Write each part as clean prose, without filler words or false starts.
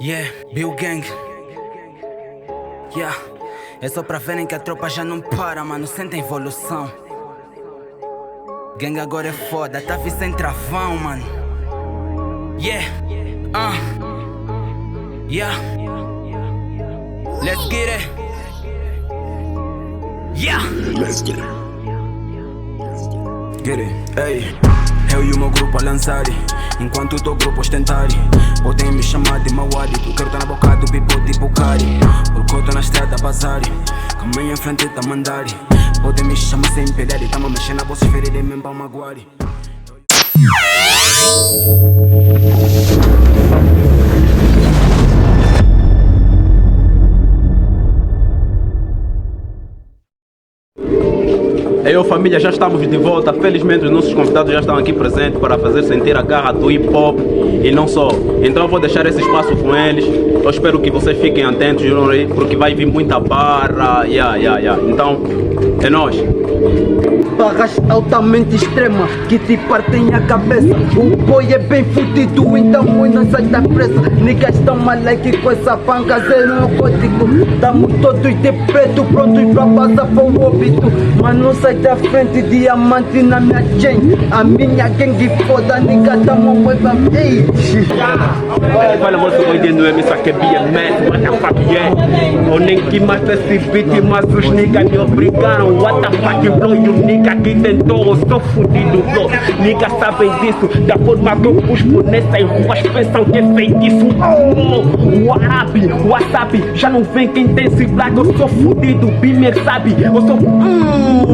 Yeah, Bill Gang. Yeah, é só pra verem que a tropa já não para, mano, sentem evolução. Gang agora é foda, tá vi sem travão, mano. Yeah, yeah, let's get it. Yeah, Let's get it. get it, ei. Eu e o meu grupo a lançar, enquanto o teu grupo ostentar. Podem me chamar de Mawadi, porque eu tô na boca do pipo tipo Cari. Porque eu tô na estrada a bazar, caminho em frente tá mandar. Podem me chamar sem pedar, tamo mexendo a vocês ferirem mesmo pra magoar. Ei, família, já estamos de volta. Felizmente os nossos convidados já estão aqui presentes para fazer sentir a garra do hip hop e não só. Então eu vou deixar esse espaço com eles. Eu espero que vocês fiquem atentos, porque vai vir muita barra. Então, é nóis. Barras altamente extremas que te partem a cabeça. O boy é bem fudido, então não sai da pressa. Niggas tão maleque com essa panca, zero no código. Tamo todos de preto, prontos pra passar por óbito. Mas não sai da frente, diamante na minha chain. A minha gangue foda, nigga, tamo web up. Ei, Fala, você vai entender isso aqui, BMS, what the fuck, yeah. Eu nem que mais esse beat, mas os niggas me obrigaram. What the fuck, bro, e o nigga que tentou, eu sou fudido, bro. Niggas sabem disso, da forma que eu puspo nessas ruas, pensam que é feitiço. WhatsApp, já não vem quem tem esse black, eu sou fudido, Bimer sabe, eu sou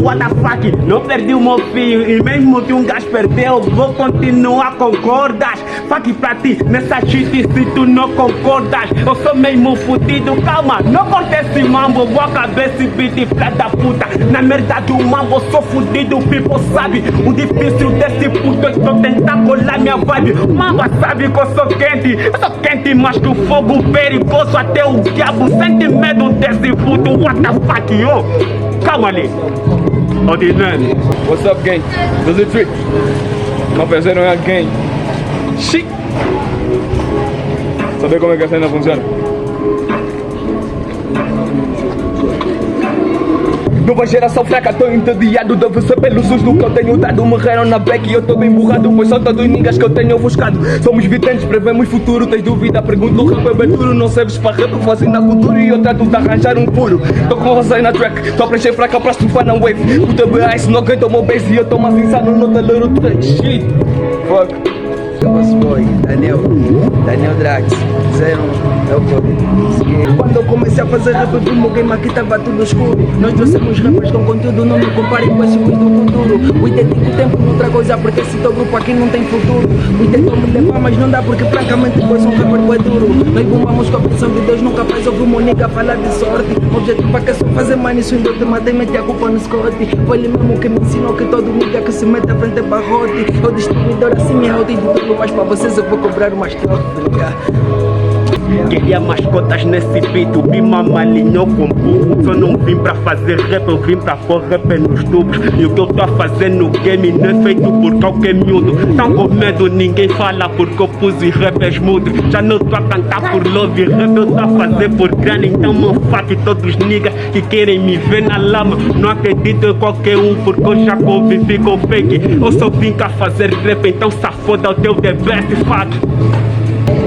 what the fuck, não perdi o meu filho, e mesmo que um gajo perdeu, vou continuar, concordas? Fuck pra ti, nessa shit se tu não concordas, eu sou mesmo fudido, calma, não corta esse mambo, vou acabar esse beat, filha da puta, na merda do mambo, eu sou fudido, people sabe, o difícil desse puto, eu estou tentando colar minha vibe, mambo sabe que eu sou quente mais que o fogo perigoso, até o diabo sente medo desse puto, what the fuck, yo, calma ali. Ordinando. What's up, gang? Does it trick? Uma pessoa não é gang. Shit! Saber como é que a cena funciona? Nova geração fraca, tô entediado. Deve ser pelos usos do que eu tenho dado. Morreram na back e eu tô bem burrado, pois são todos niggas que eu tenho ofuscado. Somos videntes, prevemos futuro. Tens dúvida, pergunto, o rap é bem duro. Não serves para rap, fazem na cultura e eu trato de arranjar um furo. Tô com você na track, tô a preencher fraca pra estufar na wave. Puta BA, não aguento o meu base e eu tô mais insano no teleiro track. Shit, fuck. Boss boy, Daniel Drax, zero, eu vou. Quando eu comecei a fazer rap, vi meu game aqui tava tudo escuro. Nós trouxemos rappers com conteúdo, não me compare com esses do futuro. Cuidei do tempo noutra coisa, porque esse teu grupo aqui não tem futuro. Cuidei de me levar, mas não dá, porque francamente pois um rapper é duro. Nós bombamos com a pressão de Deus, nunca faz ouvir uma nigga falar de sorte. O objetivo é que é só fazer money, isso ainda te matei, meti a culpa no Scott. Foi ele mesmo que me ensinou que todo nigga que se mete à frente é barrote. Eu distribuidor assim é out e de tudo mais pra vocês eu vou cobrar umas trocas. Queria mascotas nesse beat, o Bima me alinhou com burro. Só não vim pra fazer rap, eu vim pra pôr rap nos tubos. E o que eu tô a fazer no game não é feito por qualquer miúdo. Tão com medo, ninguém fala porque eu pus os rappers mudos. Já não tô a cantar por love, rap eu tô a fazer por grana. Então não fuck todos niggas que querem me ver na lama. Não acredito em qualquer um porque eu já convivi com fake. Eu só vim cá fazer rap, então safoda o teu the best fuck.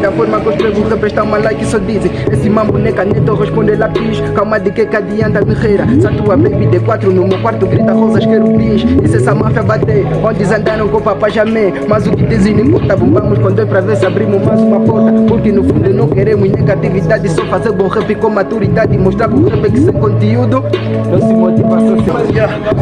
Da forma que eu escrevo o rap está mal like só dizem. Esse mambo nem caneta eu respondo lápis. Calma de que adianta guerreira. Só tua baby D4 no meu quarto grita rosas querubins. E se essa máfia bater, onde andaram com o papai jamé. Mas o que dizem não importa, bombamos com dois pra ver se abrimos mais uma porta. Porque no fundo não queremos negatividade, só fazer bom rap com maturidade. Mostrar pro rap que sem conteúdo não se motiva a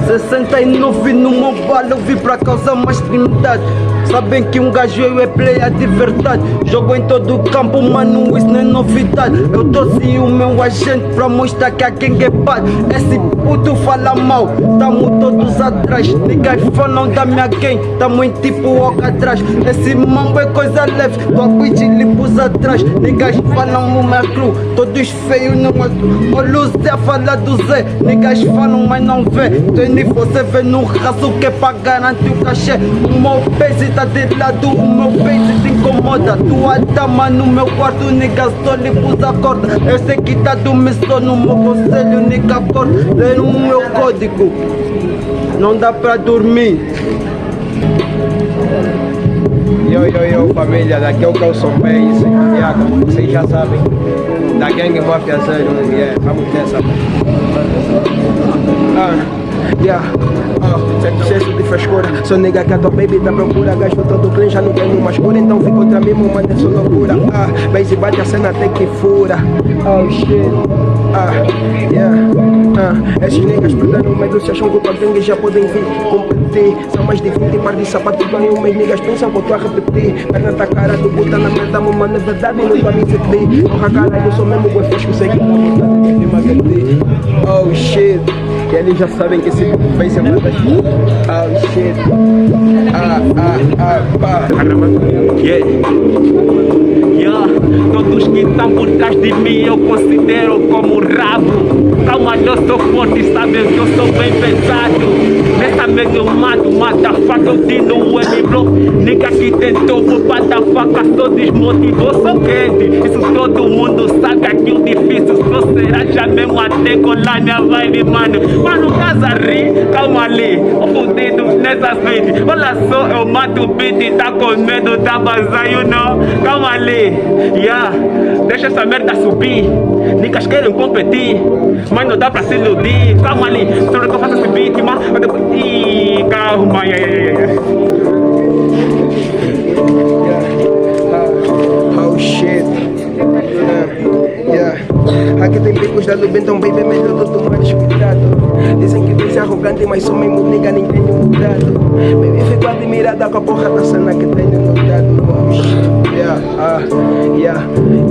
69 no meu balo, eu vim pra causar mais trindade. Sabem que um gajo eu é player de verdade. Jogo em todo o campo, mano, isso não é novidade. Eu trouxe o meu agente pra mostrar que a gang é bad. Esse puto fala mal, tamo todos atrás. Niggas falam da minha gang, tamo em tipo oca atrás. Esse mambo é coisa leve, do Aguichi limpos atrás. Niggas falam o meu crew, todos feios não é. Olha o Zé fala do Zé, niggas falam mas não vê. Tem você vê no raso que é pra garantir o cachê. O meu base tá de lado, o meu base te incomoda. Tua chama no meu quarto, nigga, só lhe pus a corda. Eu sei que tá dormindo só no meu conselho, nigga, acorda. Lê no meu código, não dá pra dormir. Yo, família, daqui é o Calço Pace, como vocês já sabem, da gangue Mafia Zero, vamos nessa. Excesso de frescura, sou nega que a tua baby tá procura. Gasto todo clean, já não tenho mais cura. Então fico contra mim, mano, é só loucura. Base bate a cena até que fura. Oh shit, esses niggas perderam medo, se acham que o gangue já podem vir competir. São mais de 20 par de sapato, ganham, mas niggas pensam que eu tô a repetir. Perna tá cara do puta na merda, mano, é verdade, não tô a me sentir. Porra, caralho, eu sou mesmo boi fresco, sei que tá mudando de emagrecer. Oh shit, e eles já sabem que esse vai ser uma das... Oh shit, pá. Todos que estão por trás de mim eu considero como rabo. Calma, eu sou forte, sabem que eu sou bem pesado. Nessa mega eu mato, motherfucker, eu tiro o M-Block. Nigga que tentou, vou bata faca, só desmotivou, sou quente. Isso todo mundo sabe, aqui o difícil só será já mesmo até colar minha vibe, mano. Mano, casa ri, calma ali, o fudido nessa suíte. Olha só, eu mato o beat e tá com medo da bazar, you know. Calma ali, deixa essa merda subir. Niggas querem competir, mas não dá pra se iludir. Calma ali, só que eu faço esse beat, mano. Ih, calma, Oh shit, aqui tem bicos da Lube, então baby, melhor eu tomar cuidado. Dizem que vem arrogante, mas sou mesmo nigga, nem tenho mudado. Baby, fico admirada com a porra da cena que tenho notado. Oh shit, eu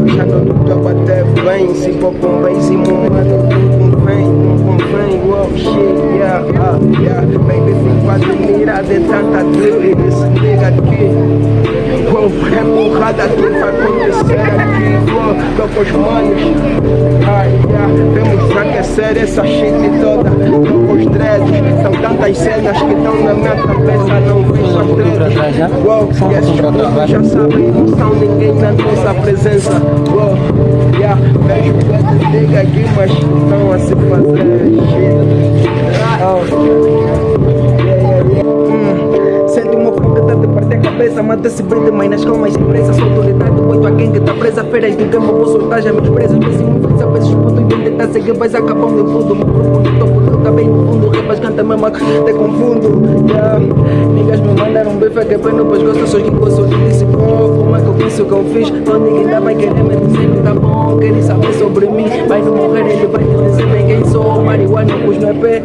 já não tô a bater bem. Se for com bem, se mano, tudo convém, não convém. Oh shit, baby, fico admirada de tanta drill desse nigga aqui. É porrada que vai acontecer aqui, tô com os manos. Vamos aquecer essa shit toda. Tô com os dreads, são tantas cenas que estão na minha cabeça. Não vi só dreads. E esses putos já sabem, não são ninguém na nossa presença. Vejo que diga aqui, mas estão a se fazer shit. Sente uma vontade de partir a cabeça, mata-se brinde, mas nas calmas empresas, sua autoridade, depois tua gangue tá presa, feiras do game, vou soltar já meus presos, péssimo frisa, vezes puto, identidade, tá seguir, vais acabando em fundo, meu grupo no topo, eu tá bem no fundo, repas canta mesmo, até confundo, niggas me mandaram bife, que bem no pescoço, sou que gosto de disse, como é que eu fiz o que eu fiz, então ninguém ainda vai querer me dizer que tá bom, querem saber sobre mim, vai não morrer, ele vai te dizer bem quem sou, marihuana, pus no EP,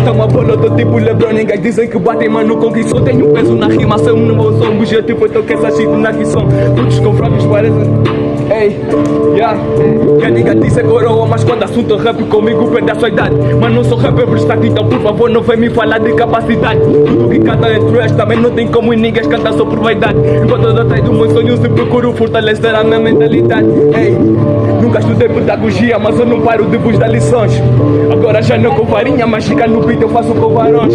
Tão a bola do tipo Lebron, ninguém dizem que batem, mano, com que só tenho peso na rima, sou no meu som, o objetivo é tocar essa shit na que são, todos com fracos parecem. Ei, que nigga disse coroa, mas quando assunto é rap comigo perde a sua idade. Mas não sou rapper versátil, então por favor não vem me falar de capacidade. Tudo que canta é trash, também não tem como ninguém cantar só por vaidade. Enquanto eu atrás do meu sonho se procuro fortalecer a minha mentalidade. Ei, nunca estudei pedagogia, mas eu não paro de vos dar lições. Agora já não com farinha, mas chega no beat eu faço com varões.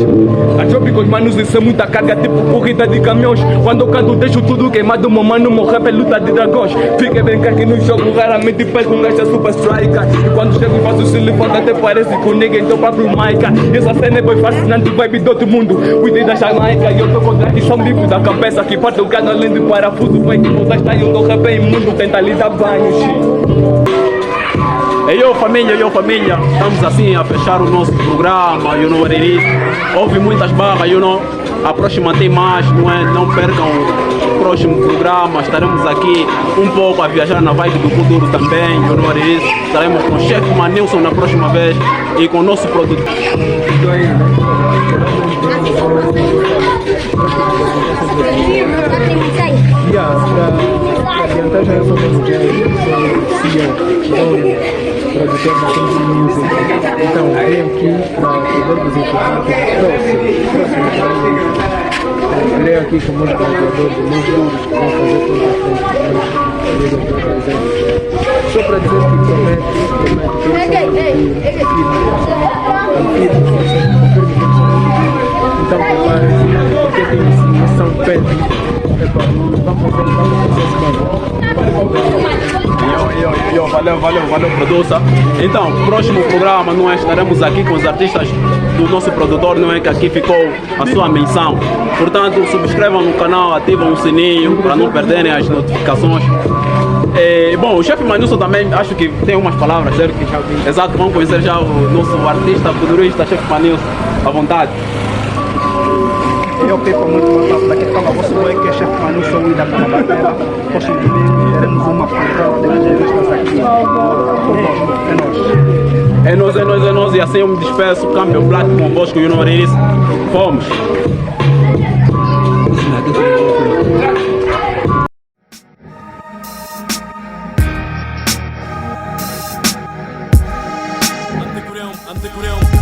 A job com os manos isso é muita carga, tipo corrida de caminhões. Quando eu canto deixo tudo queimado, meu mano, meu rap é luta de dragões. Fica bem que no jogo raramente pego um gajo super striker. E quando chego e faço se levanta até parece com ninguém teu próprio Maica. E essa cena é bem fascinante, vibe do outro mundo. Cuidei da Jamaica e eu tô com tradição livre da cabeça. Que parte o cano além de parafuso, vai que você está e eu tô rap imundo, tenta lhe dar banho, Yo família, estamos assim a fechar o nosso programa, you know what it is. Houve muitas barras, you know. A próxima tem mais, não é? Não percam o próximo programa, estaremos aqui um pouco a viajar na vibe do futuro também, you know what it is. Estaremos com o chefe Manilson na próxima vez e com o nosso produtor. Adiantar já eu sou mesmo produtor da Kings Music. Então, venho aqui para poder vos informar que irei aqui com muitos produtores e muitos duros que vão fazer tudo à frente. Só para dizer que promete então preparem-se, porque tem uma missão perto. Vamos fazer esse bagulho. Valeu, produção. Então, próximo programa nós estaremos aqui com os artistas do nosso produtor, não é, que aqui ficou a sua menção. Portanto, subscrevam no canal, ativam o sininho para não perderem as notificações. Bom, o chefe Manilson também acho que tem umas palavras, certo? Exato, vamos conhecer já o nosso artista futurista, chefe Manilson, à vontade. Eu fico muito contente daqui para você, que é chefe Manilson e da Canabateira. Próximo domingo teremos uma pancada de entrevistas aqui. É nós, e assim eu me despeço, Câmbio Black convosco, you know what it is. Fomos!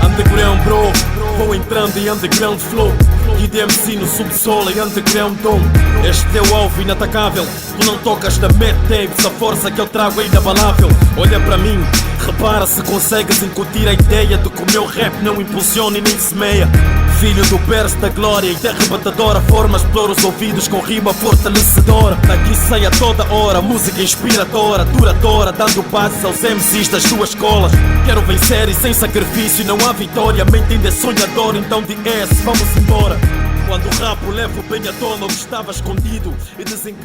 Underground bro, vou entrando em underground flow. IDMC no subsolo e underground dom. Este teu alvo inatacável, tu não tocas na mad tapes, a força que eu trago é inabalável. Olha para mim, repara se consegues incutir a ideia de que o meu rap não impulsiona e nem semeia. Filho do berço da glória e da arrebatadora forma, explora os ouvidos com rima fortalecedora. Daqui sai a toda hora, música inspiradora, duradoura, dando passos aos MCs das duas escolas. Quero vencer e sem sacrifício não há vitória. Mente ainda é sonhador, então de S, vamos embora. Quando o rabo levo bem à tona o que estava escondido e desencanado.